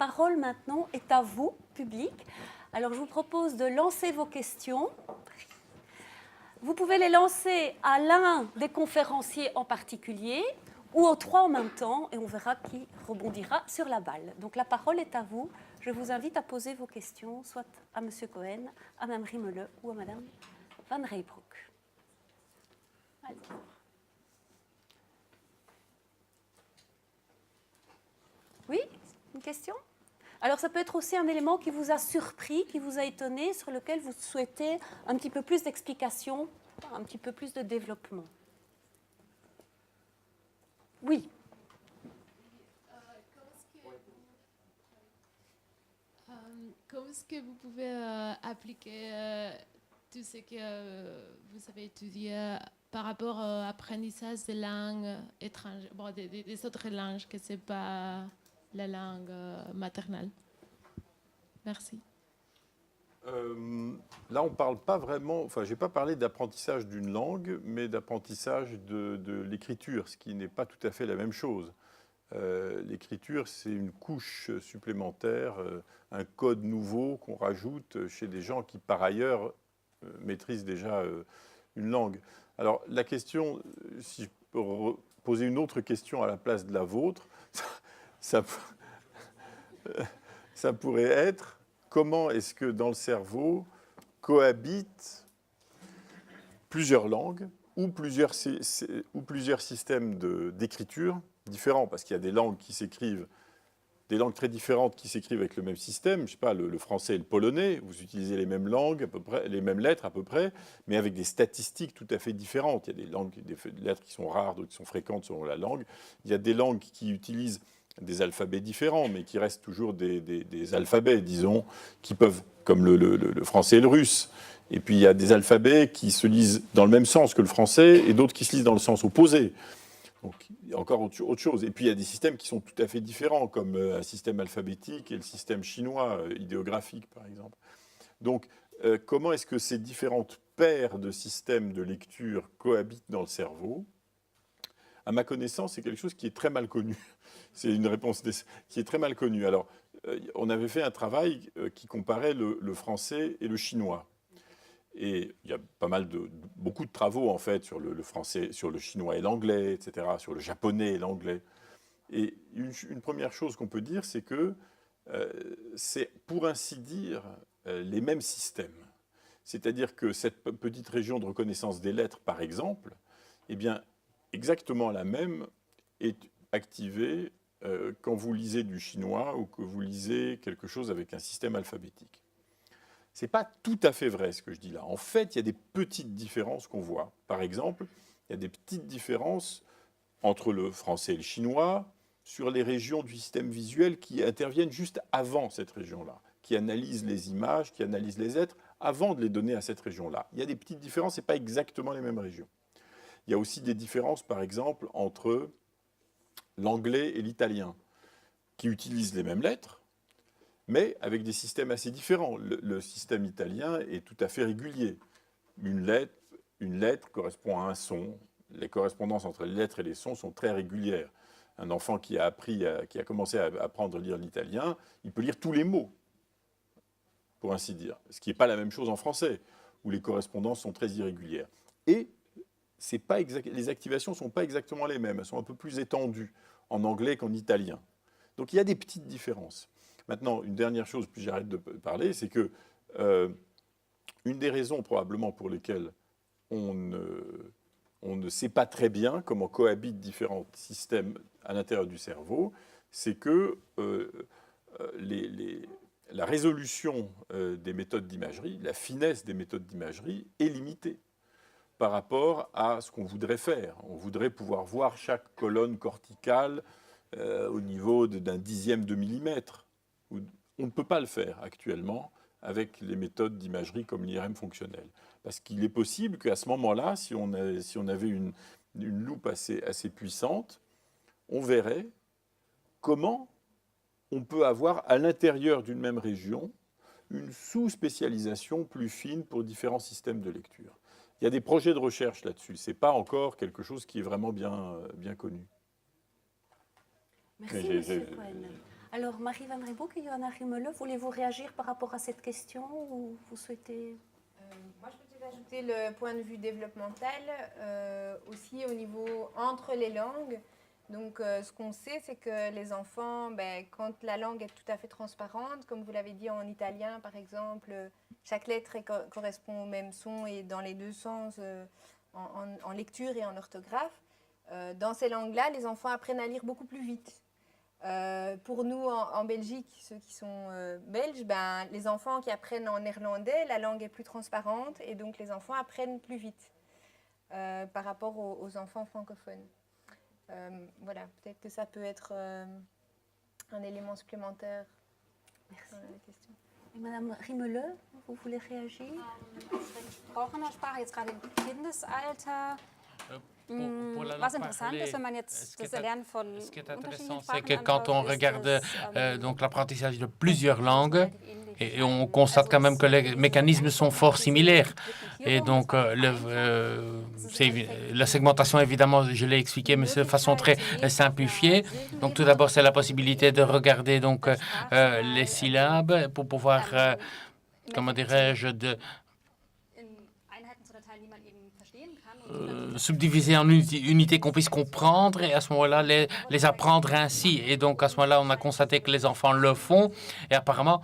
parole maintenant est à vous, public. Alors je vous propose de lancer vos questions. Vous pouvez les lancer à l'un des conférenciers en particulier ou aux trois en même temps et on verra qui rebondira sur la balle. Donc la parole est à vous. Je vous invite à poser vos questions soit à M. Cohen, à Mme Riemele ou à Mme Van Reybrouck. Allez. Oui, une question ? Alors ça peut être aussi un élément qui vous a surpris, qui vous a étonné, sur lequel vous souhaitez un petit peu plus d'explications, un petit peu plus de développement. Oui. Comment est-ce que vous pouvez appliquer tout ce que vous avez étudié par rapport à l'apprentissage des langues étrangères, bon, des autres langues que ce n'est pas la langue maternelle? Merci. Là, on ne parle pas vraiment, enfin, je n'ai pas parlé d'apprentissage d'une langue, mais d'apprentissage de l'écriture, ce qui n'est pas tout à fait la même chose. L'écriture, c'est une couche supplémentaire, un code nouveau qu'on rajoute chez des gens qui, par ailleurs, maîtrisent déjà une langue. Alors, la question, si je peux poser une autre question à la place de la vôtre, ça pourrait être: comment est-ce que dans le cerveau cohabitent plusieurs langues ou plusieurs systèmes d'écriture différents? Parce qu'il y a des langues qui s'écrivent, des langues très différentes qui s'écrivent avec le même système. Je ne sais pas, le français et le polonais, vous utilisez les mêmes langues, à peu près, les mêmes lettres à peu près, mais avec des statistiques tout à fait différentes. Il y a des lettres qui sont rares, d'autres qui sont fréquentes selon la langue. Il y a des langues qui utilisent des alphabets différents, mais qui restent toujours des alphabets, disons, qui peuvent, comme le français et le russe. Et puis il y a des alphabets qui se lisent dans le même sens que le français et d'autres qui se lisent dans le sens opposé. Donc il y a encore autre chose. Et puis il y a des systèmes qui sont tout à fait différents, comme un système alphabétique et le système chinois idéographique, par exemple. Donc comment est-ce que ces différentes paires de systèmes de lecture cohabitent dans le cerveau? À ma connaissance, c'est quelque chose qui est très mal connu. C'est une réponse qui est très mal connue. Alors, on avait fait un travail qui comparait le français et le chinois. Et il y a beaucoup de travaux, en fait, sur le français, sur le chinois et l'anglais, etc., sur le japonais et l'anglais. Et une première chose qu'on peut dire, c'est que c'est, pour ainsi dire, les mêmes systèmes. C'est-à-dire que cette petite région de reconnaissance des lettres, par exemple, eh bien, exactement la même est activée quand vous lisez du chinois ou que vous lisez quelque chose avec un système alphabétique. Ce n'est pas tout à fait vrai ce que je dis là. En fait, il y a des petites différences qu'on voit. Par exemple, il y a des petites différences entre le français et le chinois sur les régions du système visuel qui interviennent juste avant cette région-là, qui analysent les images, qui analysent les êtres avant de les donner à cette région-là. Il y a des petites différences, ce n'est pas exactement les mêmes régions. Il y a aussi des différences, par exemple, entre l'anglais et l'italien, qui utilisent les mêmes lettres, mais avec des systèmes assez différents. Le système italien est tout à fait régulier. Une lettre correspond à un son. Les correspondances entre les lettres et les sons sont très régulières. Un enfant qui a commencé à apprendre à lire l'italien, il peut lire tous les mots, pour ainsi dire. Ce qui n'est pas la même chose en français, où les correspondances sont très irrégulières. Et les activations ne sont pas exactement les mêmes. Elles sont un peu plus étendues en anglais qu'en italien. Donc il y a des petites différences. Maintenant, une dernière chose, puis j'arrête de parler, c'est que une des raisons probablement pour lesquelles on ne sait pas très bien comment cohabitent différents systèmes à l'intérieur du cerveau, c'est que la résolution des méthodes d'imagerie, la finesse des méthodes d'imagerie est limitée par rapport à ce qu'on voudrait faire. On voudrait pouvoir voir chaque colonne corticale au niveau d'un dixième de millimètre. On ne peut pas le faire actuellement avec les méthodes d'imagerie comme l'IRM fonctionnel. Parce qu'il est possible qu'à ce moment-là, si on avait une loupe assez puissante, on verrait comment on peut avoir à l'intérieur d'une même région une sous-spécialisation plus fine pour différents systèmes de lecture. Il y a des projets de recherche là-dessus. Ce n'est pas encore quelque chose qui est vraiment bien connu. Merci, M. Cohen. Alors, Marie Van Riebeeck et Johanna Riemele, voulez-vous réagir par rapport à cette question ou vous souhaitez... Moi, je peux peut-être ajouter le point de vue développemental, aussi au niveau entre les langues. Donc, ce qu'on sait, c'est que les enfants, quand la langue est tout à fait transparente, comme vous l'avez dit en italien, par exemple, chaque lettre correspond au même son et dans les deux sens, en lecture et en orthographe. Dans ces langues-là, les enfants apprennent à lire beaucoup plus vite. Pour nous, en Belgique, ceux qui sont belges, les enfants qui apprennent en néerlandais, la langue est plus transparente et donc les enfants apprennent plus vite par rapport aux enfants francophones. Voilà, peut-être que ça peut être un élément supplémentaire dans la question. Et Madame Riemele, vous voulez réagir? Gesprochener Sprache, jetzt gerade im Kindesalter. Was interessant ist, wenn man jetzt das Erlernen von Ce qui est unterschiedlichen intéressant, c'est Sprachen que quand on anschaut, ist regarde das, donc l'apprentissage de plusieurs langues, et on constate quand même que les mécanismes sont fort similaires. Et donc, la segmentation, évidemment, je l'ai expliqué, mais c'est de façon très simplifiée. Donc, tout d'abord, c'est la possibilité de regarder donc, les syllabes pour pouvoir, comment dirais-je, subdiviser en unités qu'on puisse comprendre et à ce moment-là, les apprendre ainsi. Et donc, à ce moment-là, on a constaté que les enfants le font et apparemment,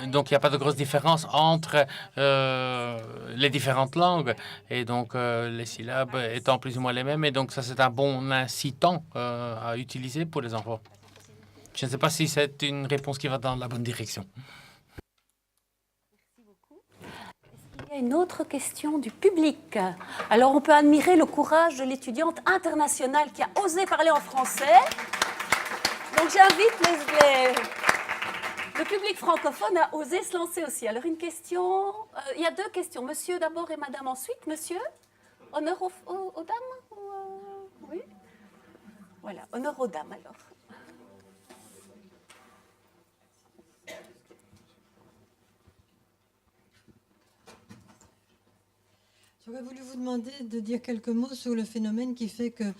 donc, il n'y a pas de grosse différence entre les différentes langues. Et donc, les syllabes étant plus ou moins les mêmes. Et donc, ça, c'est un bon incitant à utiliser pour les enfants. Je ne sais pas si c'est une réponse qui va dans la bonne direction. Merci beaucoup. Est-ce qu'il y a une autre question du public? Alors, on peut admirer le courage de l'étudiante internationale qui a osé parler en français. Donc, j'invite le public francophone a osé se lancer aussi. Alors, une question... il y a deux questions. Monsieur d'abord et madame ensuite. Monsieur, honneur aux dames oui. Voilà, honneur aux dames alors. J'aurais voulu vous demander de dire quelques mots sur le phénomène qui fait que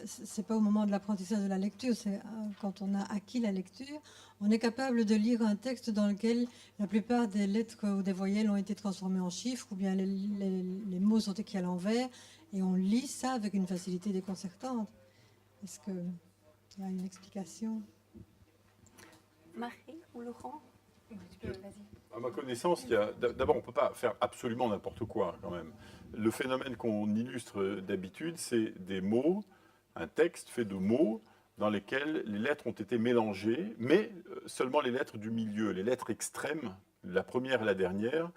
ce n'est pas au moment de l'apprentissage de la lecture, c'est quand on a acquis la lecture, on est capable de lire un texte dans lequel la plupart des lettres ou des voyelles ont été transformées en chiffres, ou bien les mots sont écrits à l'envers, et on lit ça avec une facilité déconcertante. Est-ce qu'il y a une explication? Marie ou Laurent? À ma connaissance, d'abord, on ne peut pas faire absolument n'importe quoi quand même. Le phénomène qu'on illustre d'habitude, c'est des mots, un texte fait de mots dans lesquels les lettres ont été mélangées, mais seulement les lettres du milieu, les lettres extrêmes, la première et la dernière,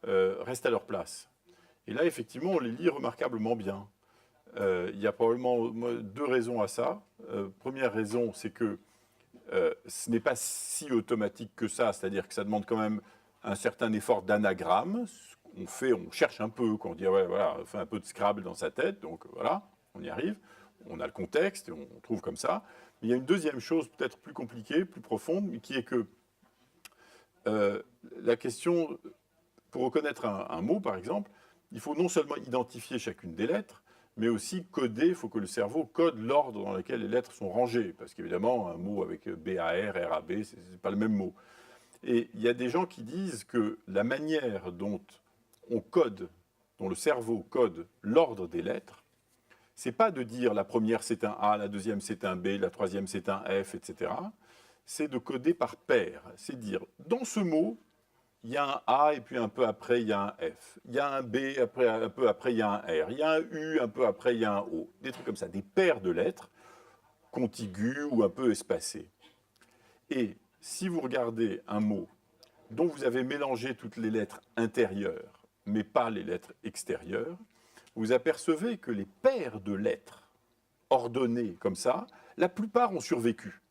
restent à leur place. Et là, effectivement, on les lit remarquablement bien. Il y a probablement deux raisons à ça. Première raison, c'est que ce n'est pas si automatique que ça, c'est-à-dire que ça demande quand même un certain effort d'anagramme. On cherche un peu, quand on dit ouais, voilà, on fait un peu de Scrabble dans sa tête, donc voilà, on y arrive, on a le contexte et on trouve comme ça. Mais il y a une deuxième chose peut-être plus compliquée, plus profonde, qui est que la question, pour reconnaître un mot par exemple, il faut non seulement identifier chacune des lettres, mais aussi coder, il faut que le cerveau code l'ordre dans lequel les lettres sont rangées, parce qu'évidemment, un mot avec B-A-R, R-A-B, ce n'est pas le même mot. Et il y a des gens qui disent que la manière dont on code, dont le cerveau code l'ordre des lettres, c'est pas de dire la première c'est un A, la deuxième c'est un B, la troisième c'est un F, etc. C'est de coder par paire. C'est dire, dans ce mot, il y a un A et puis un peu après, il y a un F. Il y a un B, un peu après, il y a un R. Il y a un U, un peu après, il y a un O. Des trucs comme ça, des paires de lettres contiguës ou un peu espacées. Et si vous regardez un mot dont vous avez mélangé toutes les lettres intérieures, mais pas les lettres extérieures, vous apercevez que les paires de lettres ordonnées comme ça, la plupart ont survécu.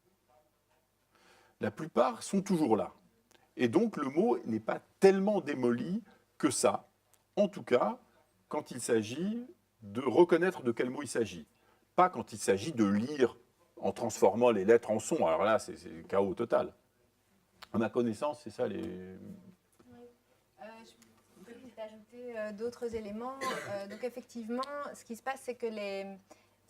La plupart sont toujours là. Et donc, le mot n'est pas tellement démoli que ça. En tout cas, quand il s'agit de reconnaître de quel mot il s'agit. Pas quand il s'agit de lire en transformant les lettres en sons. Alors là, c'est le chaos total. À ma connaissance, c'est ça les... Je peux ajouter d'autres éléments. Donc effectivement, ce qui se passe, c'est que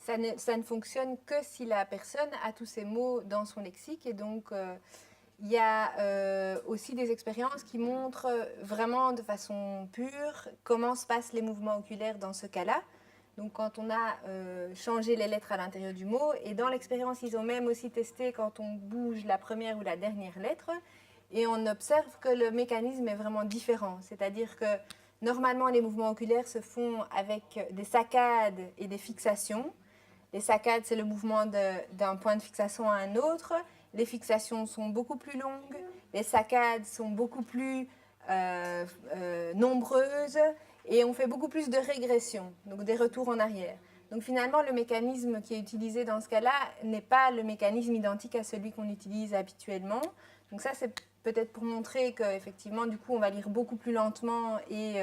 ça ne fonctionne que si la personne a tous ces mots dans son lexique. Et donc, il y a aussi des expériences qui montrent vraiment de façon pure comment se passent les mouvements oculaires dans ce cas-là. Donc, quand on a changé les lettres à l'intérieur du mot, et dans l'expérience, ils ont même aussi testé quand on bouge la première ou la dernière lettre, et on observe que le mécanisme est vraiment différent. C'est-à-dire que normalement, les mouvements oculaires se font avec des saccades et des fixations. Les saccades, c'est le mouvement d'un point de fixation à un autre. Les fixations sont beaucoup plus longues. Les saccades sont beaucoup plus nombreuses. Et on fait beaucoup plus de régression, donc des retours en arrière. Donc finalement, le mécanisme qui est utilisé dans ce cas-là n'est pas le mécanisme identique à celui qu'on utilise habituellement. Donc ça, c'est peut-être pour montrer qu'effectivement, du coup, on va lire beaucoup plus lentement et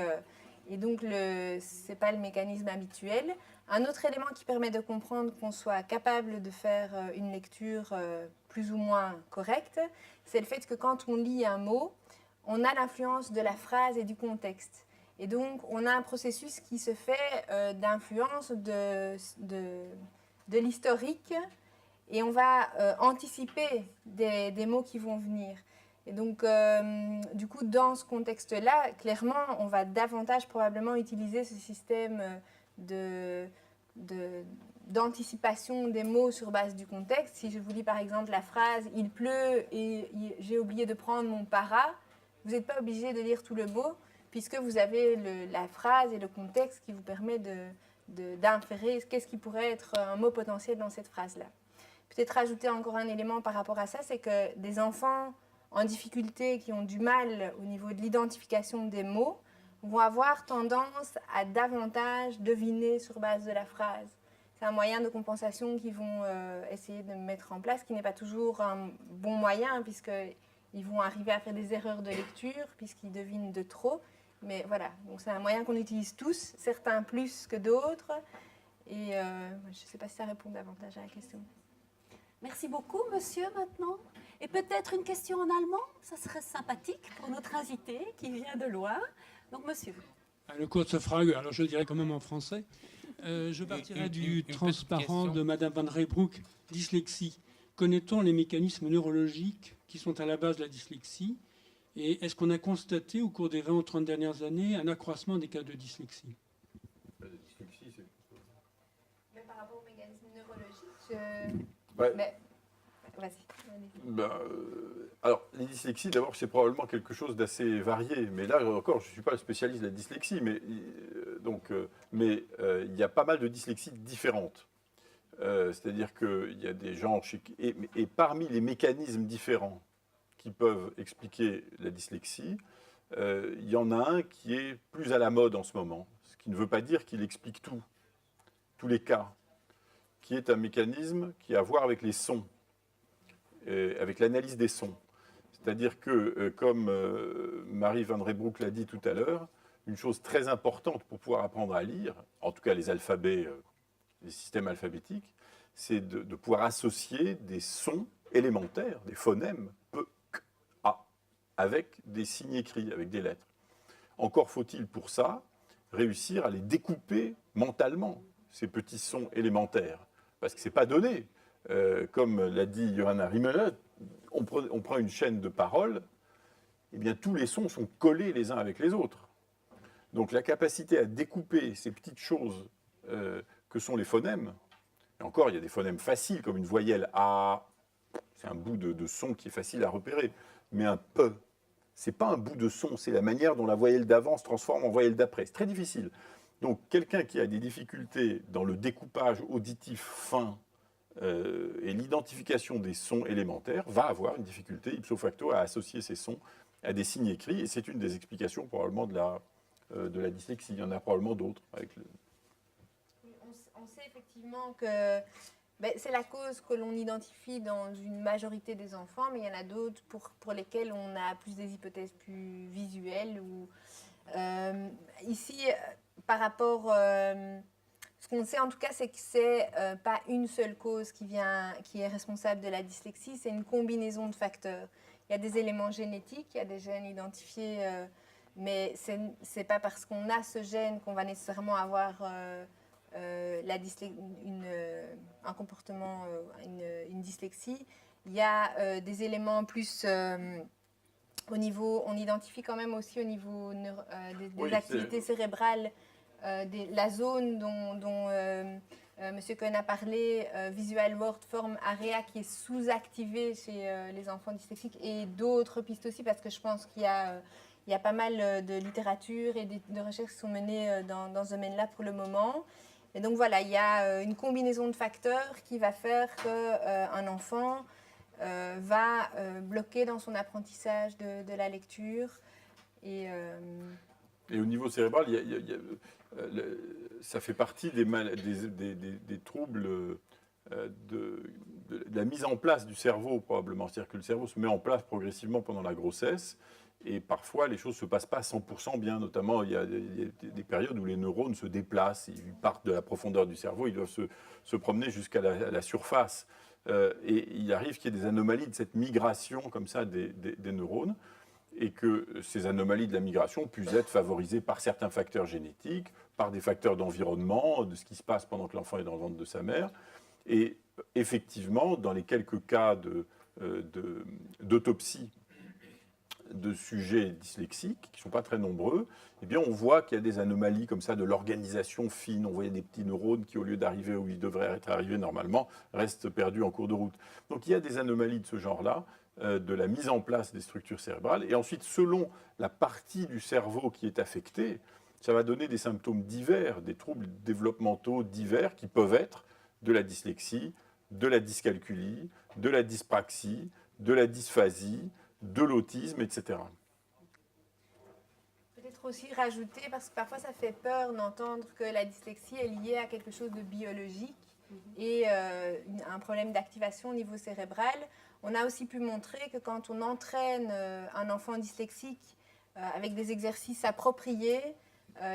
donc ce n'est pas le mécanisme habituel. Un autre élément qui permet de comprendre qu'on soit capable de faire une lecture plus ou moins correcte, c'est le fait que quand on lit un mot, on a l'influence de la phrase et du contexte. Et donc, on a un processus qui se fait d'influence de l'historique et on va anticiper des mots qui vont venir. Et donc, du coup, dans ce contexte-là, clairement, on va davantage probablement utiliser ce système d'anticipation des mots sur base du contexte. Si je vous lis par exemple la phrase « Il pleut et j'ai oublié de prendre mon para », vous n'êtes pas obligé de lire tout le mot, puisque vous avez la phrase et le contexte qui vous permet d'inférer qu'est-ce qui pourrait être un mot potentiel dans cette phrase-là. Peut-être rajouter encore un élément par rapport à ça, c'est que des enfants en difficulté qui ont du mal au niveau de l'identification des mots vont avoir tendance à davantage deviner sur base de la phrase. C'est un moyen de compensation qu'ils vont essayer de mettre en place, qui n'est pas toujours un bon moyen, puisqu'ils vont arriver à faire des erreurs de lecture, puisqu'ils devinent de trop. Mais voilà, donc c'est un moyen qu'on utilise tous, certains plus que d'autres. Et je ne sais pas si ça répond davantage à la question. Merci beaucoup, monsieur, maintenant. Et peut-être une question en allemand, ça serait sympathique pour notre invité qui vient de loin. Donc, monsieur. Une courte Frage, alors je le dirais quand même en français. Je partirai du transparent de Madame Van Reybrouck, dyslexie. Connaît-on les mécanismes neurologiques qui sont à la base de la dyslexie? Et est-ce qu'on a constaté au cours des 20 ou 30 dernières années un accroissement des cas de dyslexie? La dyslexie, c'est... Mais par rapport aux mécanismes neurologiques, vas-y. Alors, les dyslexies, d'abord, c'est probablement quelque chose d'assez varié. Mais là, encore, je ne suis pas le spécialiste de la dyslexie, mais il y a pas mal de dyslexies différentes. C'est-à-dire qu'il y a des gens... Et parmi les mécanismes différents qui peuvent expliquer la dyslexie, il y en a un qui est plus à la mode en ce moment, ce qui ne veut pas dire qu'il explique tous les cas, qui est un mécanisme qui a à voir avec les sons, avec l'analyse des sons. C'est-à-dire que, comme Marie Van Reybrouck l'a dit tout à l'heure, une chose très importante pour pouvoir apprendre à lire, en tout cas les alphabets, les systèmes alphabétiques, c'est de pouvoir associer des sons élémentaires, des phonèmes, avec des signes écrits, avec des lettres. Encore faut-il pour ça réussir à les découper mentalement, ces petits sons élémentaires. Parce que ce n'est pas donné. Comme l'a dit Johanna Rimele, on prend une chaîne de paroles, et bien tous les sons sont collés les uns avec les autres. Donc la capacité à découper ces petites choses que sont les phonèmes, et encore il y a des phonèmes faciles, comme une voyelle A, c'est un bout de son qui est facile à repérer. Mais un P, ce n'est pas un bout de son, c'est la manière dont la voyelle d'avant se transforme en voyelle d'après. C'est très difficile. Donc, quelqu'un qui a des difficultés dans le découpage auditif fin et l'identification des sons élémentaires va avoir une difficulté ipso facto à associer ces sons à des signes écrits. Et c'est une des explications probablement de la dyslexie. Il y en a probablement d'autres. On sait effectivement que... c'est la cause que l'on identifie dans une majorité des enfants, mais il y en a d'autres pour lesquels on a plus des hypothèses plus visuelles. Ici, par rapport... ce qu'on sait en tout cas, c'est que c'est pas une seule cause qui est responsable de la dyslexie, c'est une combinaison de facteurs. Il y a des éléments génétiques, il y a des gènes identifiés, mais c'est pas parce qu'on a ce gène qu'on va nécessairement avoir... un comportement, une dyslexie. Il y a des éléments plus au niveau, on identifie quand même aussi au niveau des activités cérébrales, la zone dont M. Cohen a parlé, Visual Word Form Area, qui est sous-activée chez les enfants dyslexiques, et d'autres pistes aussi, parce que je pense qu'il y a pas mal de littérature et de recherches qui sont menées dans ce domaine-là pour le moment. Et donc voilà, il y a une combinaison de facteurs qui va faire qu'un enfant va bloquer dans son apprentissage de la lecture. Et au niveau cérébral, ça fait partie des troubles de la mise en place du cerveau, probablement. C'est-à-dire que le cerveau se met en place progressivement pendant la grossesse. Et parfois, les choses ne se passent pas 100% bien. Notamment, il y a des périodes où les neurones se déplacent. Ils partent de la profondeur du cerveau, ils doivent se promener jusqu'à la surface. Et il arrive qu'il y ait des anomalies de cette migration comme ça des neurones, et que ces anomalies de la migration puissent être favorisées par certains facteurs génétiques, par des facteurs d'environnement, de ce qui se passe pendant que l'enfant est dans le ventre de sa mère. Et effectivement, dans les quelques cas d'autopsie de sujets dyslexiques, qui ne sont pas très nombreux, eh bien, on voit qu'il y a des anomalies comme ça de l'organisation fine. On voit des petits neurones qui, au lieu d'arriver où ils devraient être arrivés normalement, restent perdus en cours de route. Donc il y a des anomalies de ce genre-là, de la mise en place des structures cérébrales. Et ensuite, selon la partie du cerveau qui est affectée, ça va donner des symptômes divers, des troubles développementaux divers qui peuvent être de la dyslexie, de la dyscalculie, de la dyspraxie, de la dysphasie, de l'autisme, etc. Peut-être aussi rajouter, parce que parfois ça fait peur d'entendre que la dyslexie est liée à quelque chose de biologique et un problème d'activation au niveau cérébral. On a aussi pu montrer que quand on entraîne un enfant dyslexique avec des exercices appropriés,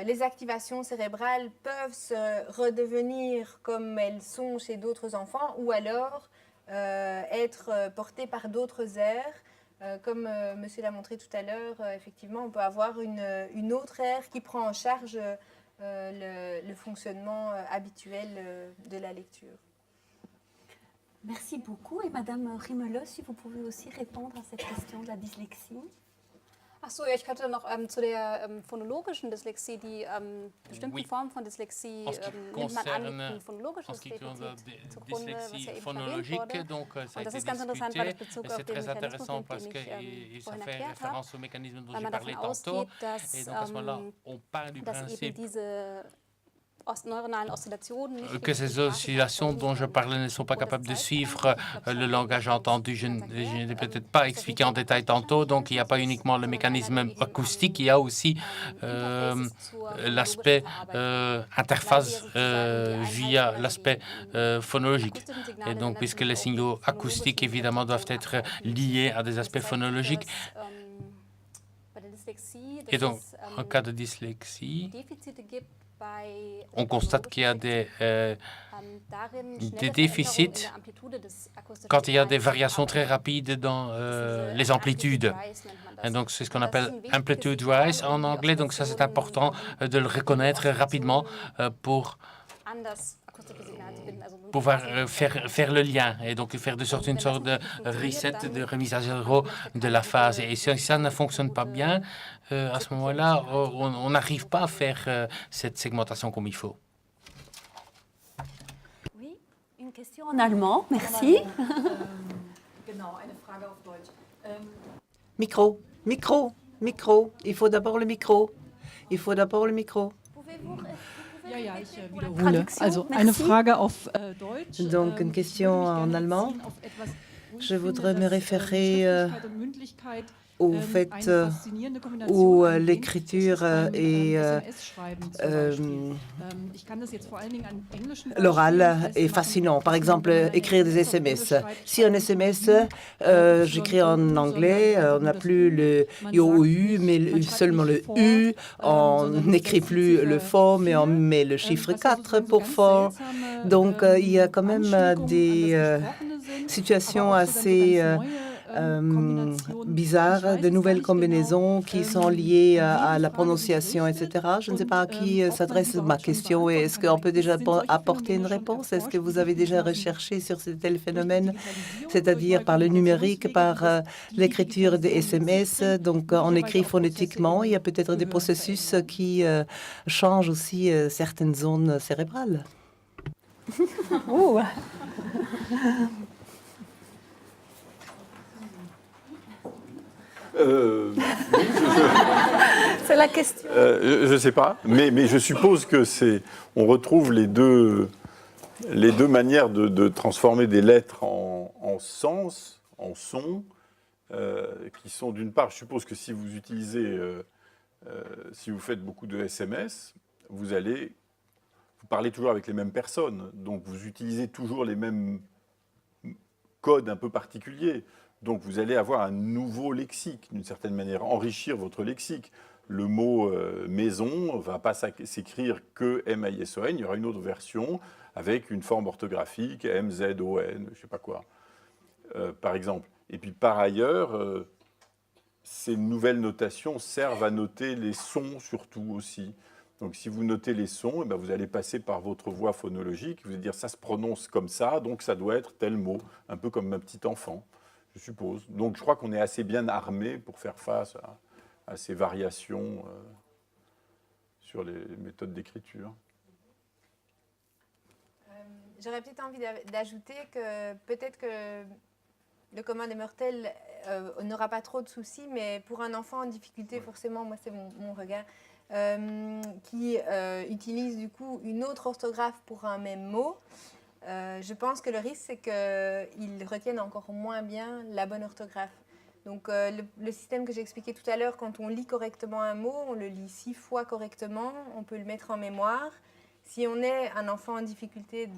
les activations cérébrales peuvent se redevenir comme elles sont chez d'autres enfants, ou alors être portées par d'autres aires. Comme monsieur l'a montré tout à l'heure, effectivement, on peut avoir une autre aire qui prend en charge le fonctionnement habituel de la lecture. Merci beaucoup. Et Madame Rimelot, si vous pouvez aussi répondre à cette question de la dyslexie. Ach so, ja, ich hatte noch zu der phonologischen Dyslexie, die bestimmten Formen von Dyslexie nimmt man an, liegt ein phonologisches Defizit zugrunde, was ja eben erwähnt wurde. Und das ist ganz interessant, weil das Bezug auf den Mechanismus nimmt, den ich vorhin erklärt habe, weil man davon ausgeht, dass eben diese que ces oscillations dont je parlais ne sont pas capables de suivre le langage entendu. Je n'ai peut-être pas expliqué en détail tantôt, donc il n'y a pas uniquement le mécanisme acoustique, il y a aussi l'aspect interface via l'aspect phonologique. Et donc, puisque les signaux acoustiques, évidemment, doivent être liés à des aspects phonologiques, et donc, en cas de dyslexie, on constate qu'il y a des déficits quand il y a des variations très rapides dans les amplitudes. Et donc, c'est ce qu'on appelle amplitude rise en anglais. Donc, ça, c'est important de le reconnaître rapidement pour pouvoir faire le lien et donc faire de sorte une sorte de reset, de remise à zéro de la phase. Et si ça ne fonctionne pas bien, à ce moment-là, on n'arrive pas à faire cette segmentation comme il faut. Oui, une question en allemand, merci. Micro, micro, micro. Il faut d'abord le micro. Il faut d'abord le micro. Ja, ich wiederhole. Also eine Frage auf Deutsch. Donc une question en allemand. Je voudrais me référer au fait où l'écriture et l'oral est fascinant. Par exemple, écrire des SMS. Si un SMS, j'écris en anglais, on n'a plus le IOU, mais seulement le U. On n'écrit plus le for, mais on met le chiffre 4 pour for. Donc, il y a quand même des situations assez bizarres, de nouvelles combinaisons qui sont liées à la prononciation, etc. Je ne sais pas à qui s'adresse ma question. Et est-ce qu'on peut déjà apporter une réponse? Est-ce que vous avez déjà recherché sur ce tel phénomène, c'est-à-dire par le numérique, par l'écriture des SMS, donc on écrit phonétiquement. Il y a peut-être des processus qui changent aussi certaines zones cérébrales. C'est la question. Je ne sais pas, mais je suppose que on retrouve les deux manières de transformer des lettres en sens, en son, qui sont d'une part, je suppose que si vous utilisez, si vous faites beaucoup de SMS, vous parlez toujours avec les mêmes personnes, donc vous utilisez toujours les mêmes codes un peu particuliers. Donc vous allez avoir un nouveau lexique, d'une certaine manière, enrichir votre lexique. Le mot maison ne va pas s'écrire que M-A-I-S-O-N, il y aura une autre version avec une forme orthographique, M-Z-O-N, je ne sais pas quoi, par exemple. Et puis par ailleurs, ces nouvelles notations servent à noter les sons surtout aussi. Donc si vous notez les sons, vous allez passer par votre voix phonologique, vous allez dire ça se prononce comme ça, donc ça doit être tel mot, un peu comme un petit enfant. Je suppose. Donc je crois qu'on est assez bien armé pour faire face à ces variations sur les méthodes d'écriture. J'aurais peut-être envie d'ajouter que peut-être que le commun des mortels n'aura pas trop de soucis, mais pour un enfant en difficulté, forcément, moi c'est mon regard, qui utilise du coup une autre orthographe pour un même mot, je pense que le risque, c'est qu'ils retiennent encore moins bien la bonne orthographe. Donc, le système que j'ai expliqué tout à l'heure, quand on lit correctement un mot, on le lit 6 fois correctement, on peut le mettre en mémoire. Si on est un enfant en difficulté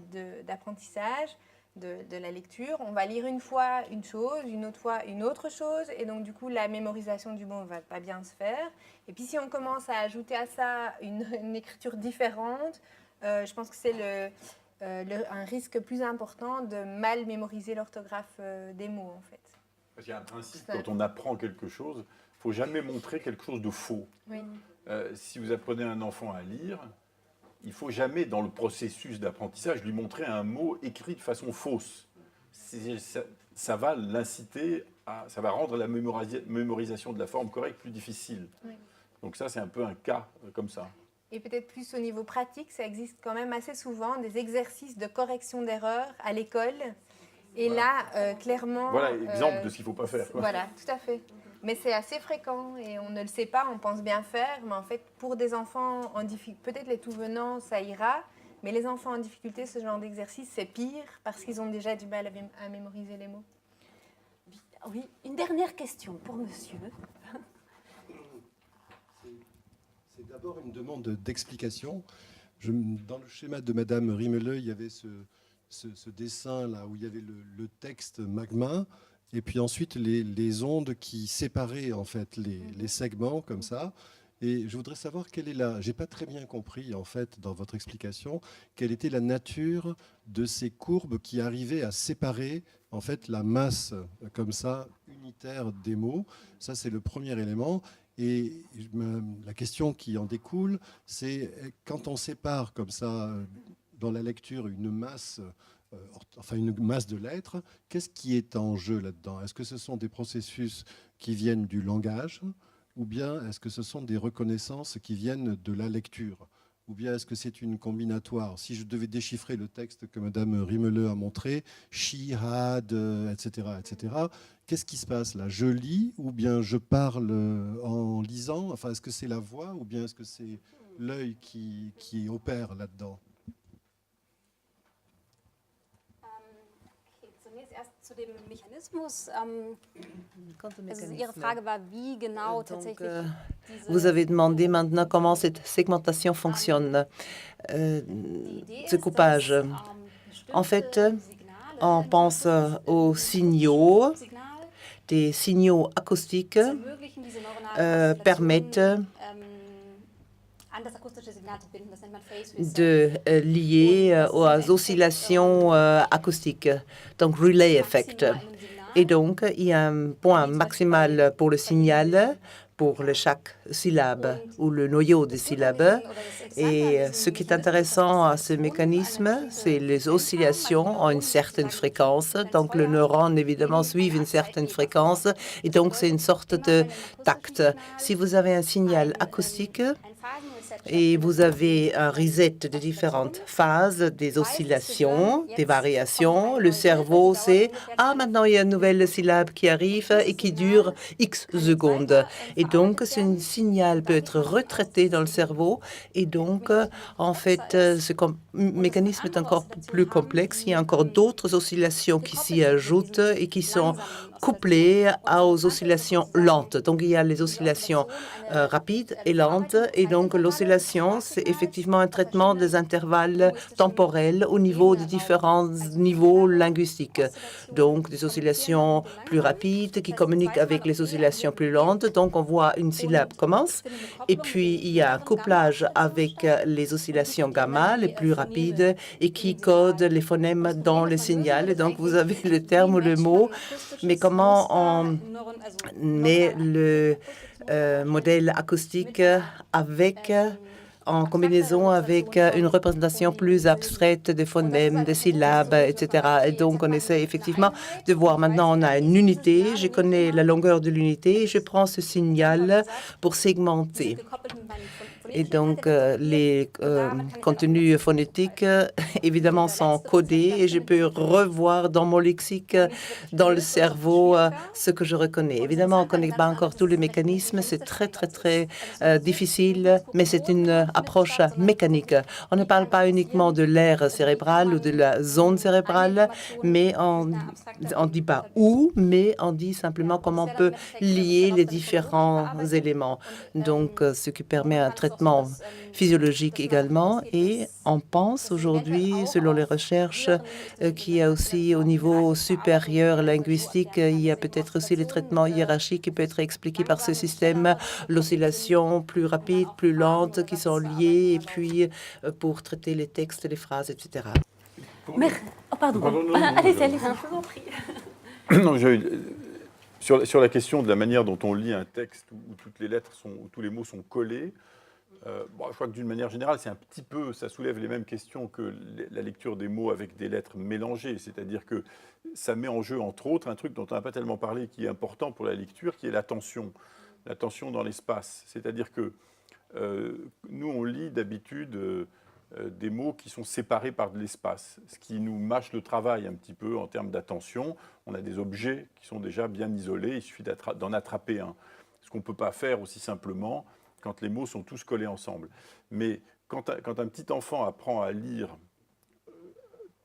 d'apprentissage, de la lecture, on va lire une fois une chose, une autre fois une autre chose, et donc du coup, la mémorisation du mot ne va pas bien se faire. Et puis, si on commence à ajouter à ça une écriture différente, je pense que c'est un risque plus important de mal mémoriser l'orthographe des mots, en fait. Parce qu'il y a un principe, quand on apprend quelque chose, il ne faut jamais montrer quelque chose de faux. Oui. Si vous apprenez un enfant à lire, il ne faut jamais, dans le processus d'apprentissage, lui montrer un mot écrit de façon fausse. Ça va l'inciter ça va rendre la mémorisation de la forme correcte plus difficile. Oui. Donc ça, c'est un peu un cas comme ça. Et peut-être plus au niveau pratique, ça existe quand même assez souvent des exercices de correction d'erreurs à l'école. Et voilà. Là, clairement... Voilà, exemple de ce qu'il ne faut pas faire. Quoi. Voilà, tout à fait. Mais c'est assez fréquent et on ne le sait pas, on pense bien faire. Mais en fait, pour des enfants en difficulté, peut-être les tout-venants, ça ira. Mais les enfants en difficulté, ce genre d'exercice, c'est pire parce qu'ils ont déjà du mal à mémoriser les mots. Oui, une dernière question pour monsieur. C'est d'abord une demande d'explication. Dans le schéma de Madame Rimeleux, il y avait ce dessin-là où il y avait le texte magma et puis ensuite les ondes qui séparaient en fait les segments comme ça. Et je voudrais savoir quelle est j'ai pas très bien compris en fait dans votre explication, quelle était la nature de ces courbes qui arrivaient à séparer en fait la masse comme ça unitaire des mots. Ça c'est le premier élément. Et la question qui en découle, c'est quand on sépare comme ça dans la lecture une masse de lettres, qu'est-ce qui est en jeu là-dedans? Est-ce que ce sont des processus qui viennent du langage? Ou bien est-ce que ce sont des reconnaissances qui viennent de la lecture? Ou bien est-ce que c'est une combinatoire? Si je devais déchiffrer le texte que Madame Rimeleux a montré, she had, etc., etc., qu'est-ce qui se passe là? Je lis ou bien je parle en lisant? Enfin, est-ce que c'est la voix ou bien est-ce que c'est l'œil qui opère là-dedans? Zu dem Mechanismus, Ihre Frage war, wie genau tatsächlich vous avez demandé maintenant comment cette segmentation fonctionne, ce coupage. En fait, on pense aux signaux. Des signaux acoustiques permettent de lier aux oscillations acoustiques, donc relay effect. Et donc, il y a un point maximal pour le signal, pour chaque syllabe ou le noyau de syllabe. Et ce qui est intéressant à ce mécanisme, c'est les oscillations ont une certaine fréquence. Donc, le neurone, évidemment, suit une certaine fréquence. Et donc, c'est une sorte de tact. Si vous avez un signal acoustique, et vous avez un reset de différentes phases, des oscillations, des variations. Le cerveau sait, ah, maintenant il y a une nouvelle syllabe qui arrive et qui dure X secondes. Et donc, ce signal peut être retraité dans le cerveau. Et donc, en fait, ce mécanisme est encore plus complexe. Il y a encore d'autres oscillations qui s'y ajoutent et qui sont couplées aux oscillations lentes. Donc, il y a les oscillations rapides et lentes. Et donc, l'oscillation, c'est effectivement un traitement des intervalles temporels au niveau de différents niveaux linguistiques. Donc, des oscillations plus rapides qui communiquent avec les oscillations plus lentes. Donc, on voit une syllabe commence. Et puis, il y a un couplage avec les oscillations gamma, les plus rapides, et qui codent les phonèmes dans le signal. Et donc, vous avez le terme ou le mot, mais comment on met le modèle acoustique avec en combinaison avec une représentation plus abstraite des phonèmes, des syllabes, etc. Et donc, on essaie effectivement de voir. Maintenant, on a une unité. Je connais la longueur de l'unité et je prends ce signal pour segmenter. Et donc, les contenus phonétiques, évidemment, sont codés et je peux revoir dans mon lexique, dans le cerveau, ce que je reconnais. Évidemment, on ne connaît pas encore tous les mécanismes. C'est très, très, très difficile, mais c'est une approche mécanique. On ne parle pas uniquement de l'aire cérébrale ou de la zone cérébrale, mais on ne dit pas où, mais on dit simplement comment on peut lier les différents éléments. Donc, ce qui permet un traitement physiologique également. Et on pense aujourd'hui, selon les recherches, qu'il y a aussi au niveau supérieur linguistique, il y a peut-être aussi les traitements hiérarchiques qui peuvent être expliqués par ce système, l'oscillation plus rapide, plus lente, qui sont liées, et puis pour traiter les textes, les phrases, etc. Oh, pardon. Allez-y, allez-y, je vous en prie. Non, sur la question de la manière dont on lit un texte où toutes les lettres où tous les mots sont collés, je crois que d'une manière générale, c'est un petit peu, ça soulève les mêmes questions que la lecture des mots avec des lettres mélangées. C'est-à-dire que ça met en jeu, entre autres, un truc dont on n'a pas tellement parlé, qui est important pour la lecture, qui est l'attention dans l'espace. C'est-à-dire que nous, on lit d'habitude des mots qui sont séparés par de l'espace, ce qui nous mâche le travail un petit peu en termes d'attention. On a des objets qui sont déjà bien isolés, il suffit d'en attraper un. Ce qu'on ne peut pas faire aussi simplement quand les mots sont tous collés ensemble. Mais quand un petit enfant apprend à lire,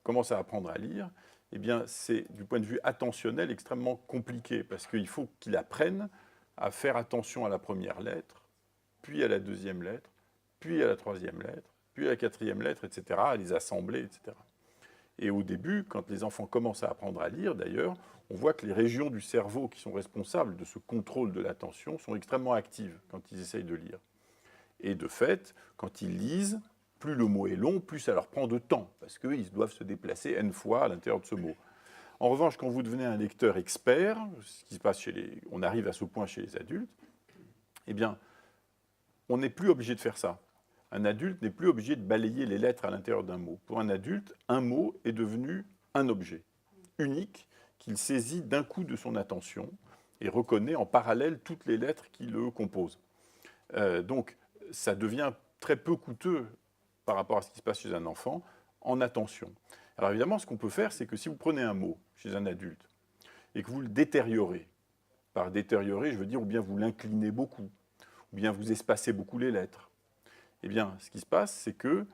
commence à apprendre à lire, eh bien, c'est du point de vue attentionnel extrêmement compliqué, parce qu'il faut qu'il apprenne à faire attention à la première lettre, puis à la deuxième lettre, puis à la troisième lettre, puis à la quatrième lettre, etc., à les assembler, etc. Et au début, quand les enfants commencent à apprendre à lire, d'ailleurs, on voit que les régions du cerveau qui sont responsables de ce contrôle de l'attention sont extrêmement actives quand ils essayent de lire. Et de fait, quand ils lisent, plus le mot est long, plus ça leur prend de temps, parce qu'ils doivent se déplacer n fois à l'intérieur de ce mot. En revanche, quand vous devenez un lecteur expert, ce qui se passe on arrive à ce point chez les adultes, eh bien, on n'est plus obligé de faire ça. Un adulte n'est plus obligé de balayer les lettres à l'intérieur d'un mot. Pour un adulte, un mot est devenu un objet unique qu'il saisit d'un coup de son attention et reconnaît en parallèle toutes les lettres qui le composent. Donc, ça devient très peu coûteux par rapport à ce qui se passe chez un enfant en attention. Alors évidemment, ce qu'on peut faire, c'est que si vous prenez un mot chez un adulte et que vous le détériorez, par détériorer, je veux dire, ou bien vous l'inclinez beaucoup, ou bien vous espacez beaucoup les lettres, eh bien, ce qui se passe, c'est que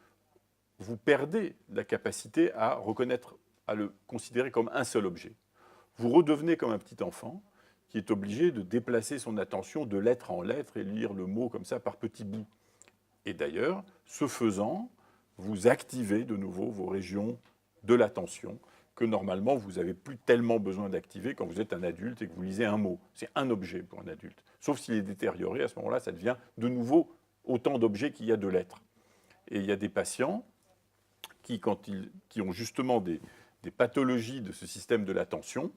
vous perdez la capacité à reconnaître, à le considérer comme un seul objet. Vous redevenez comme un petit enfant qui est obligé de déplacer son attention de lettre en lettre et lire le mot comme ça par petits bouts. Et d'ailleurs, ce faisant, vous activez de nouveau vos régions de l'attention que normalement vous n'avez plus tellement besoin d'activer quand vous êtes un adulte et que vous lisez un mot. C'est un objet pour un adulte. Sauf s'il est détérioré, à ce moment-là, ça devient de nouveau autant d'objets qu'il y a de lettres. Et il y a des patients qui ont justement des pathologies de ce système de l'attention,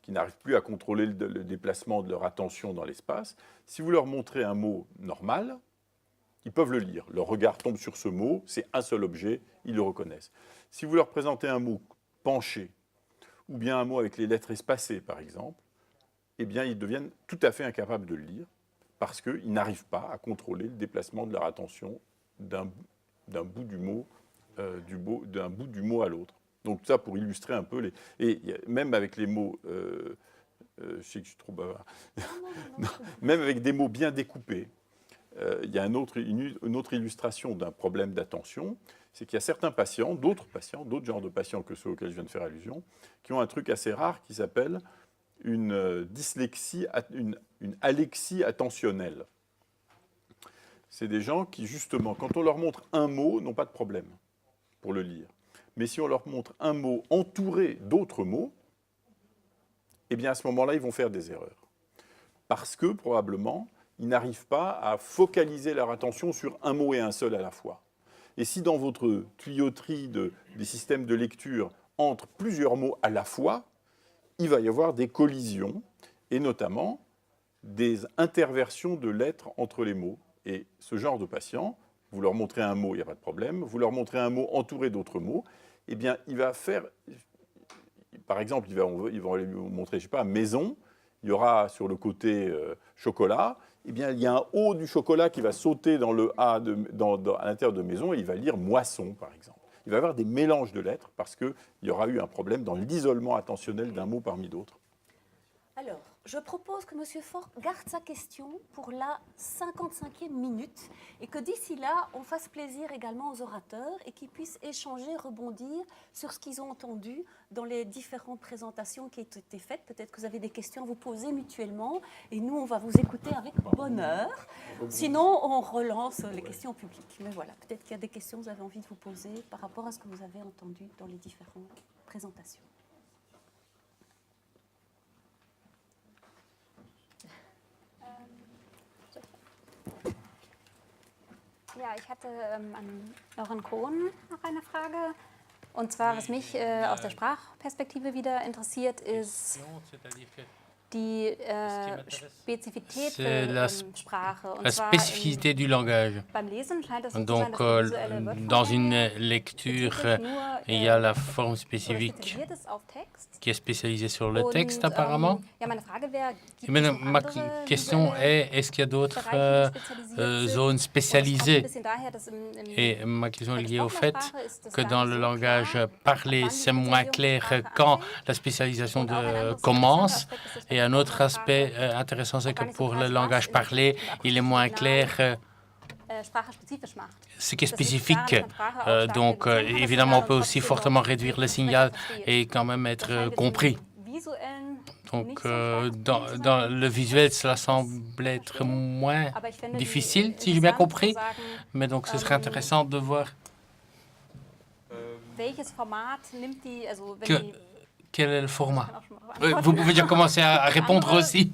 qui n'arrivent plus à contrôler le déplacement de leur attention dans l'espace, si vous leur montrez un mot normal, ils peuvent le lire. Leur regard tombe sur ce mot, c'est un seul objet, ils le reconnaissent. Si vous leur présentez un mot penché, ou bien un mot avec les lettres espacées, par exemple, eh bien, ils deviennent tout à fait incapables de le lire, parce qu'ils n'arrivent pas à contrôler le déplacement de leur attention d'un bout du mot à l'autre. Donc ça, pour illustrer un peu et même avec les mots, je sais que je suis trop bavard, même avec des mots bien découpés, il y a une autre illustration d'un problème d'attention, c'est qu'il y a certains patients, d'autres genres de patients que ceux auxquels je viens de faire allusion, qui ont un truc assez rare qui s'appelle une dyslexie, une alexie attentionnelle. C'est des gens qui, justement, quand on leur montre un mot, n'ont pas de problème pour le lire. Mais si on leur montre un mot entouré d'autres mots, eh bien à ce moment-là, ils vont faire des erreurs. Parce que, probablement, ils n'arrivent pas à focaliser leur attention sur un mot et un seul à la fois. Et si dans votre tuyauterie des systèmes de lecture entre plusieurs mots à la fois, il va y avoir des collisions, et notamment des interversions de lettres entre les mots. Et ce genre de patient, vous leur montrez un mot, il n'y a pas de problème. Vous leur montrez un mot entouré d'autres mots, eh bien, il va faire... Par exemple, ils vont aller vous montrer, je ne sais pas, maison. Il y aura sur le côté chocolat, eh bien, il y a un O du chocolat qui va sauter dans le A à l'intérieur de maison et il va lire moisson, par exemple. Il va y avoir des mélanges de lettres parce qu'il y aura eu un problème dans l'isolement attentionnel d'un mot parmi d'autres. Alors, je propose que M. Faure garde sa question pour la 55e minute et que d'ici là, on fasse plaisir également aux orateurs et qu'ils puissent échanger, rebondir sur ce qu'ils ont entendu dans les différentes présentations qui ont été faites. Peut-être que vous avez des questions à vous poser mutuellement et nous, on va vous écouter avec bonheur. Sinon, on relance les questions publiques. Mais voilà, peut-être qu'il y a des questions que vous avez envie de vous poser par rapport à ce que vous avez entendu dans les différentes présentations. Ja, ich hatte an Lauren Kohn noch eine Frage. Und zwar, was mich aus der Sprachperspektive wieder interessiert, ist die Spezifität der Sprache. La spécificité du langage. Donc, dans une lecture, il y a la forme spécifique qui est spécialisée sur le texte, apparemment. Et ma question est, est-ce qu'il y a d'autres zones spécialisées? Et ma question est liée au fait que dans le langage parlé, c'est moins clair quand la spécialisation commence. Et un autre aspect intéressant, c'est que pour le langage parlé, il est moins clair ce qui est spécifique. Donc, évidemment, on peut aussi fortement réduire le signal et quand même être compris. Donc, dans le visuel, cela semble être moins difficile, si j'ai bien compris. Mais donc, ce serait intéressant de voir quel est le format. Vous pouvez déjà commencer à répondre aussi.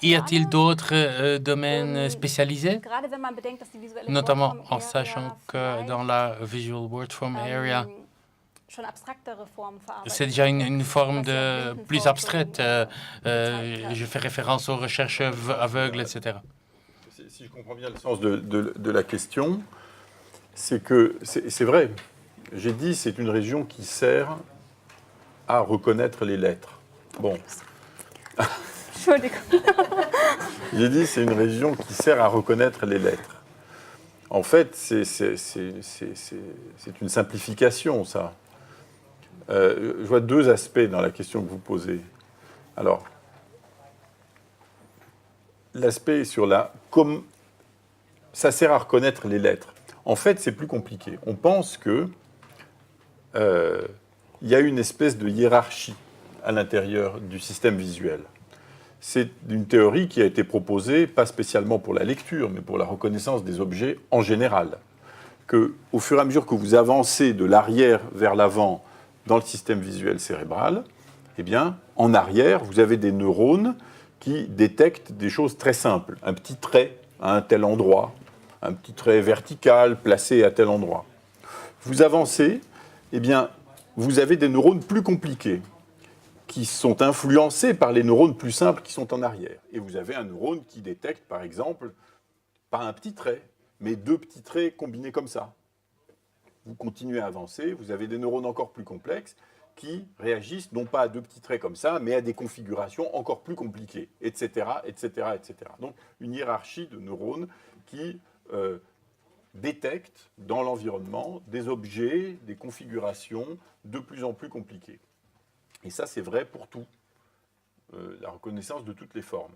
Y a-t-il d'autres domaines spécialisés, notamment en sachant que dans la Visual Word Form Area, c'est déjà une forme plus abstraite. Je fais référence aux recherches aveugles, etc. Si je comprends bien le sens de la question, c'est que c'est vrai. J'ai dit c'est une région qui sert à reconnaître les lettres. Bon. J'ai dit c'est une région qui sert à reconnaître les lettres. En fait, c'est une simplification, ça. Je vois deux aspects dans la question que vous posez. Alors, l'aspect sur ça sert à reconnaître les lettres. En fait, c'est plus compliqué. On pense que il y a une espèce de hiérarchie à l'intérieur du système visuel. C'est une théorie qui a été proposée, pas spécialement pour la lecture, mais pour la reconnaissance des objets en général. Qu'au fur et à mesure que vous avancez de l'arrière vers l'avant dans le système visuel cérébral, eh bien, en arrière, vous avez des neurones qui détectent des choses très simples. Un petit trait à un tel endroit, un petit trait vertical placé à tel endroit. Vous avancez, eh bien, vous avez des neurones plus compliqués qui sont influencés par les neurones plus simples qui sont en arrière. Et vous avez un neurone qui détecte, par exemple, pas un petit trait, mais 2 petits traits combinés comme ça. Vous continuez à avancer, vous avez des neurones encore plus complexes qui réagissent non pas à 2 petits traits comme ça, mais à des configurations encore plus compliquées, etc., etc., etc. Donc, une hiérarchie de neurones qui détectent dans l'environnement des objets, des configurations de plus en plus compliquées. Et ça, c'est vrai pour tout, la reconnaissance de toutes les formes.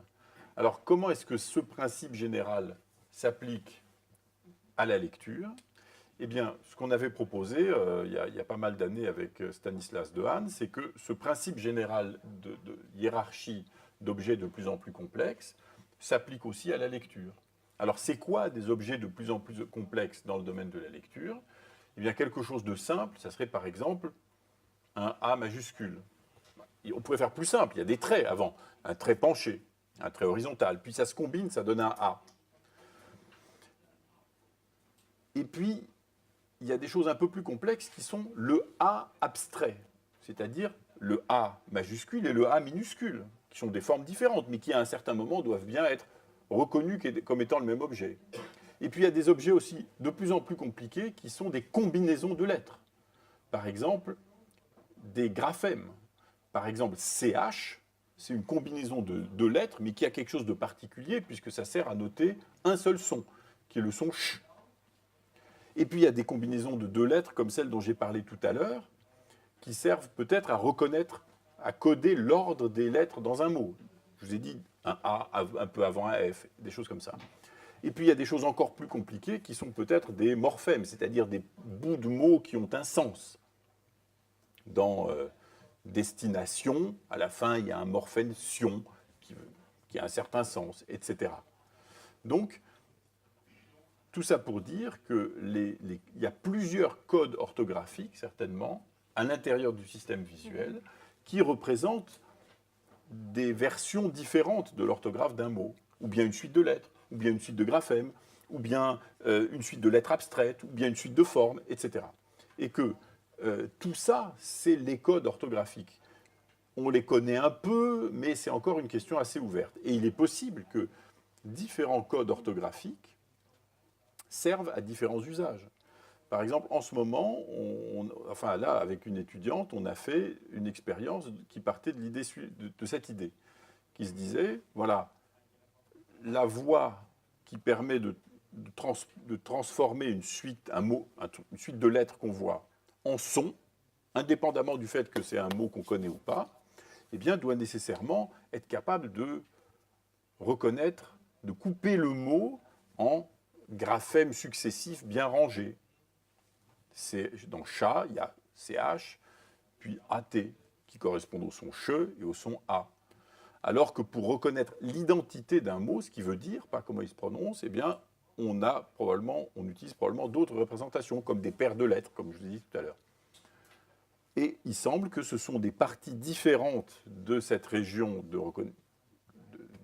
Alors, comment est-ce que ce principe général s'applique à la lecture? Eh bien, ce qu'on avait proposé il y a pas mal d'années avec Stanislas Dehaene, c'est que ce principe général de hiérarchie d'objets de plus en plus complexes s'applique aussi à la lecture. Alors, c'est quoi des objets de plus en plus complexes dans le domaine de la lecture? Eh bien, quelque chose de simple, ça serait par exemple un A majuscule. On pourrait faire plus simple, il y a des traits avant, un trait penché, un trait horizontal, puis ça se combine, ça donne un A. Et puis, il y a des choses un peu plus complexes qui sont le A abstrait, c'est-à-dire le A majuscule et le A minuscule, qui sont des formes différentes, mais qui à un certain moment doivent bien être reconnus comme étant le même objet. Et puis il y a des objets aussi de plus en plus compliqués qui sont des combinaisons de lettres. Par exemple, des graphèmes. Par exemple, CH, c'est une combinaison de lettres, mais qui a quelque chose de particulier, puisque ça sert à noter un seul son, qui est le son CH. Et puis il y a des combinaisons de 2 lettres, comme celle dont j'ai parlé tout à l'heure, qui servent peut-être à reconnaître, à coder l'ordre des lettres dans un mot. Je vous ai dit un A un peu avant un F, des choses comme ça. Et puis il y a des choses encore plus compliquées qui sont peut-être des morphèmes, c'est-à-dire des bouts de mots qui ont un sens. Dans destination, à la fin, il y a un morphème sion qui a un certain sens, etc. Donc, tout ça pour dire qu'il y a plusieurs codes orthographiques, certainement, à l'intérieur du système visuel, qui représentent des versions différentes de l'orthographe d'un mot, ou bien une suite de lettres, ou bien une suite de graphèmes, ou bien une suite de lettres abstraites, ou bien une suite de formes, etc. Et que tout ça, c'est les codes orthographiques. On les connaît un peu, mais c'est encore une question assez ouverte. Et il est possible que différents codes orthographiques servent à différents usages. Par exemple, en ce moment, enfin là, avec une étudiante, on a fait une expérience qui partait de l'idée de cette idée, qui se disait, voilà, la voix qui permet de transformer une suite, un mot, une suite de lettres qu'on voit en son, indépendamment du fait que c'est un mot qu'on connaît ou pas, eh bien, doit nécessairement être capable de reconnaître, de couper le mot en graphèmes successifs bien rangés. Dans chat, il y a CH, puis AT, qui correspondent au son CHE et au son A. Alors que pour reconnaître l'identité d'un mot, ce qui veut dire, pas comment il se prononce, eh bien, on utilise probablement d'autres représentations, comme des paires de lettres, comme je vous ai dit tout à l'heure. Et il semble que ce sont des parties différentes de cette région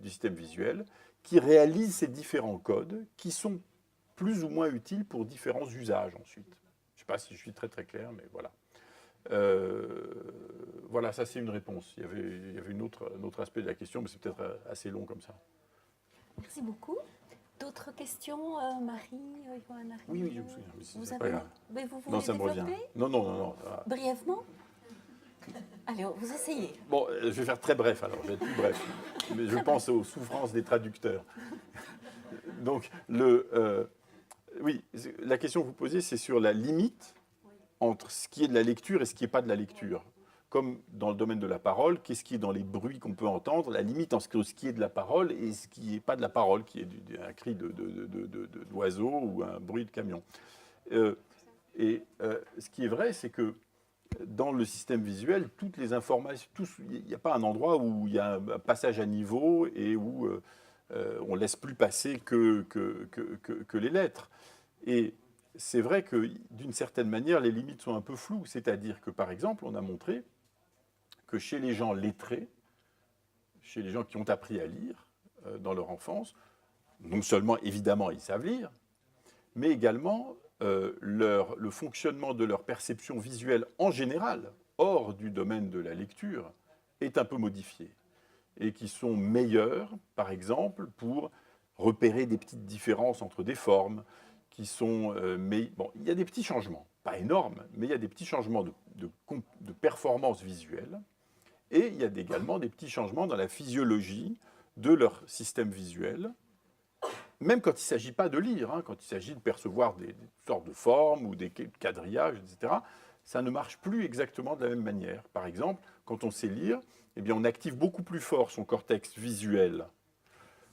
du système visuel qui réalisent ces différents codes, qui sont plus ou moins utiles pour différents usages ensuite. Je ne sais pas si je suis très très clair, mais voilà. Voilà, ça c'est une réponse. Il y avait un autre aspect de la question, mais c'est peut-être assez long comme ça. Merci beaucoup. D'autres questions, Marie, Johanna? Oui, je me souviens. Vous avez... Mais vous voulez non, ça me revient. Non. Brièvement? Allez, vous essayez. Bon, je vais faire très bref alors, je vais être tout bref. Mais je pense aux souffrances des traducteurs. Donc, oui, la question que vous posez, c'est sur la limite entre ce qui est de la lecture et ce qui n'est pas de la lecture. Comme dans le domaine de la parole, qu'est-ce qui est dans les bruits qu'on peut entendre, la limite entre ce qui est de la parole et ce qui n'est pas de la parole, qui est un cri d'oiseau ou un bruit de camion. Ce qui est vrai, c'est que dans le système visuel, toutes les informations, il n'y a pas un endroit où il y a un passage à niveau et où on ne laisse plus passer que les lettres. Et c'est vrai que, d'une certaine manière, les limites sont un peu floues. C'est-à-dire que, par exemple, on a montré que chez les gens lettrés, chez les gens qui ont appris à lire dans leur enfance, non seulement, évidemment, ils savent lire, mais également le fonctionnement de leur perception visuelle en général, hors du domaine de la lecture, est un peu modifiée et qui sont meilleures, par exemple, pour repérer des petites différences entre des formes, qui sont... mais bon, il y a des petits changements, pas énormes, mais il y a des petits changements de performance visuelle, et il y a également des petits changements dans la physiologie de leur système visuel, même quand il ne s'agit pas de lire, hein, quand il s'agit de percevoir des sortes de formes ou des quadrillages, etc., ça ne marche plus exactement de la même manière. Par exemple, quand on sait lire, eh bien, on active beaucoup plus fort son cortex visuel.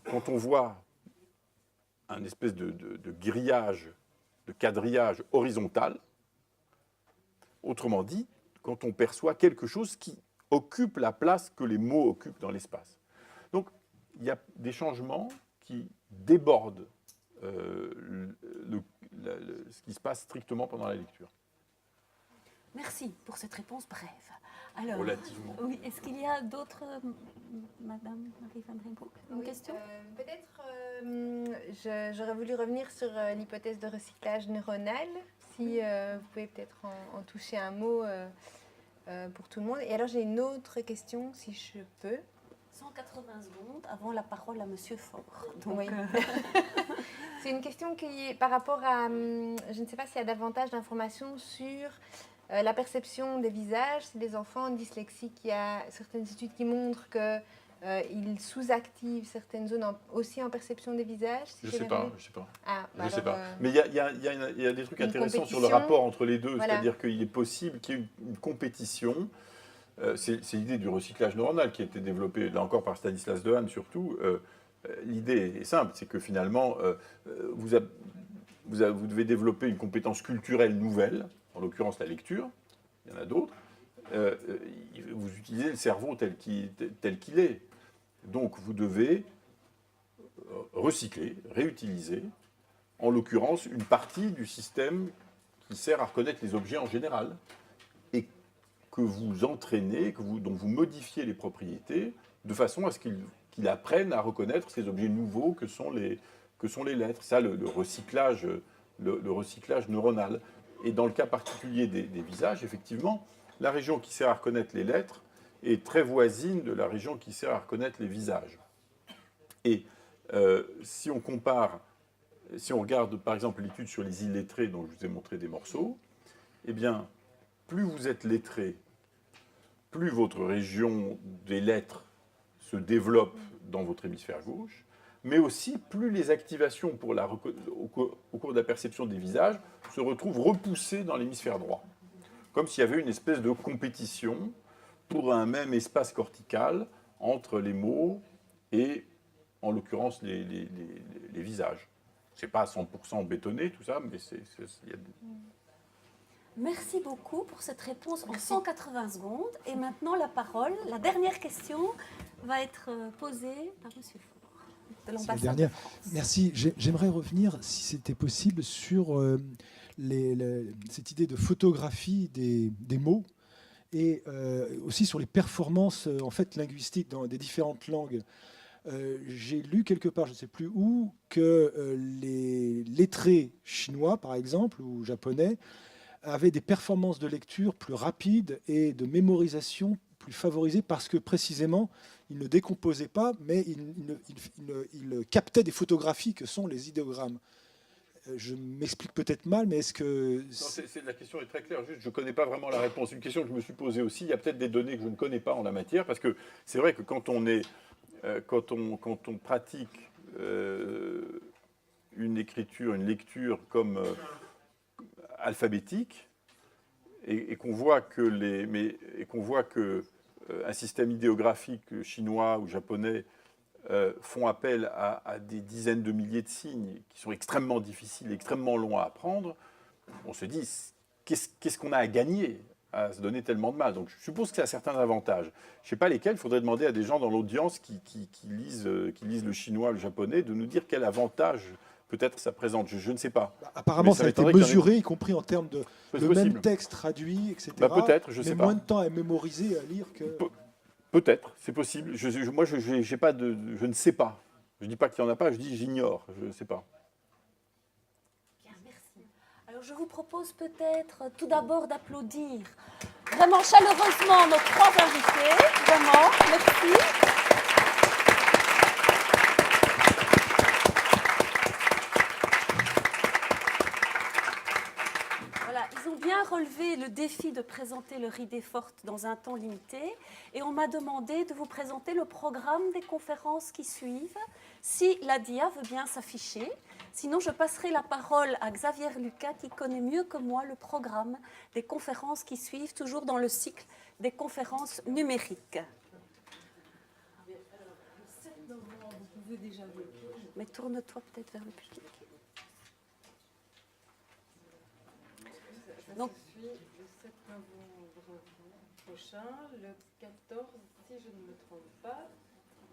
Quand on voit un espèce de grillage, de quadrillage horizontal, autrement dit, quand on perçoit quelque chose qui occupe la place que les mots occupent dans l'espace. Donc, il y a des changements qui débordent ce qui se passe strictement pendant la lecture. Merci pour cette réponse brève. Alors, relativement. Oui, est-ce qu'il y a d'autres, Madame Marie Van Reenbroek, une question? Peut-être, j'aurais voulu revenir sur l'hypothèse de recyclage neuronal, si vous pouvez peut-être en toucher un mot pour tout le monde. Et alors, j'ai une autre question, si je peux. 180 secondes avant la parole à Monsieur Faure. Donc, oui. C'est une question qui est par rapport à, je ne sais pas s'il y a davantage d'informations sur la perception des visages. C'est des enfants dyslexiques. Il y a certaines études qui montrent qu'ils sous-activent certaines zones aussi en perception des visages. Si je ne sais pas. Ah, bah je sais alors, pas. Mais il y a des trucs intéressants sur le rapport entre les deux. Voilà. C'est-à-dire qu'il est possible qu'il y ait une compétition. C'est l'idée du recyclage neuronal qui a été développée, là encore, par Stanislas Dehaene surtout. L'idée est simple, c'est que finalement, vous devez développer une compétence culturelle nouvelle, en l'occurrence la lecture, il y en a d'autres. Vous utilisez le cerveau tel qu'il est. Donc vous devez recycler, réutiliser, en l'occurrence, une partie du système qui sert à reconnaître les objets en général, et que vous entraînez, dont vous modifiez les propriétés, de façon à ce qu'il apprenne à reconnaître ces objets nouveaux que sont les lettres. Ça, le recyclage neuronal. Et dans le cas particulier des visages, effectivement, la région qui sert à reconnaître les lettres est très voisine de la région qui sert à reconnaître les visages. Et si on regarde par exemple l'étude sur les illettrés dont je vous ai montré des morceaux, eh bien, plus vous êtes lettré, plus votre région des lettres se développe dans votre hémisphère gauche, mais aussi plus les activations au cours de la perception des visages se retrouvent repoussées dans l'hémisphère droit. Comme s'il y avait une espèce de compétition pour un même espace cortical entre les mots et, en l'occurrence, les visages. Ce n'est pas à 100% bétonné tout ça, mais il y a... Merci beaucoup pour cette réponse en 180 secondes. Et maintenant, la dernière question va être posée par M. Faure, de l'ambassade de France. Merci. J'aimerais revenir, si c'était possible, sur cette idée de photographie des mots et aussi sur les performances en fait, linguistiques dans des différentes langues. J'ai lu quelque part, je ne sais plus où, que les lettrés chinois, par exemple, ou japonais, avaient des performances de lecture plus rapides et de mémorisation plus favorisées parce que précisément, ils ne décomposaient pas, mais ils captaient des photographies que sont les idéogrammes. Je m'explique peut-être mal, mais est-ce que... Non, la question est très claire. Juste, je ne connais pas vraiment la réponse. Une question que je me suis posée aussi. Il y a peut-être des données que je ne connais pas en la matière, parce que c'est vrai que quand on pratique une lecture comme alphabétique, et qu'on voit que un système idéographique chinois ou japonais font appel à des dizaines de milliers de signes qui sont extrêmement difficiles, extrêmement longs à apprendre, on se dit qu'est-ce qu'on a à gagner à se donner tellement de mal. Donc je suppose que ça a certains avantages. Je ne sais pas lesquels, il faudrait demander à des gens dans l'audience qui lisent le chinois, le japonais, de nous dire quel avantage peut-être ça présente. Je ne sais pas. Apparemment, ça a été mesuré, y compris en termes de même texte traduit, etc. Peut-être, je ne sais pas. Mais moins de temps à mémoriser, à lire que... Peut-être, c'est possible. Moi, je ne sais pas. Je ne dis pas qu'il n'y en a pas, je dis j'ignore, je ne sais pas. Bien, merci. Alors, Alors je vous propose peut-être tout d'abord d'applaudir vraiment chaleureusement nos 3 invités. Vraiment, merci. Voilà, ils ont bien relevé le défi de présenter leur idée forte dans un temps limité et on m'a demandé de vous présenter le programme des conférences qui suivent, si la dia veut bien s'afficher. Sinon, je passerai la parole à Xavier Lucas qui connaît mieux que moi le programme des conférences qui suivent, toujours dans le cycle des conférences numériques. Le 7 novembre, vous pouvez déjà bloquer. Mais tourne-toi peut-être vers le public. Donc, le 7 novembre prochain, le 14, si je ne me trompe pas.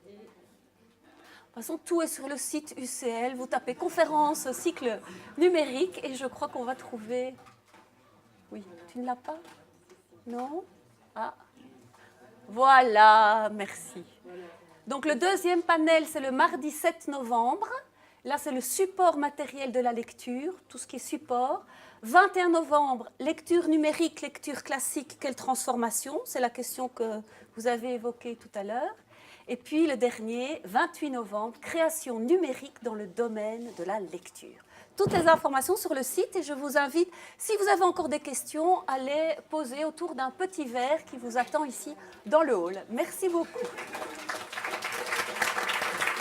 Et... De toute façon, tout est sur le site UCL. Vous tapez conférence, cycle numérique, et je crois qu'on va trouver... Oui, tu ne l'as pas? Non? Ah. Voilà, merci. Donc, le deuxième panel, c'est le mardi 7 novembre. Là, c'est le support matériel de la lecture, tout ce qui est support. 21 novembre, lecture numérique, lecture classique, quelle transformation? C'est la question que vous avez évoquée tout à l'heure. Et puis le dernier, 28 novembre, création numérique dans le domaine de la lecture. Toutes les informations sur le site et je vous invite, si vous avez encore des questions, à les poser autour d'un petit verre qui vous attend ici dans le hall. Merci beaucoup.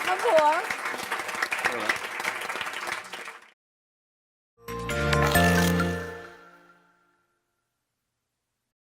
Bravo, hein?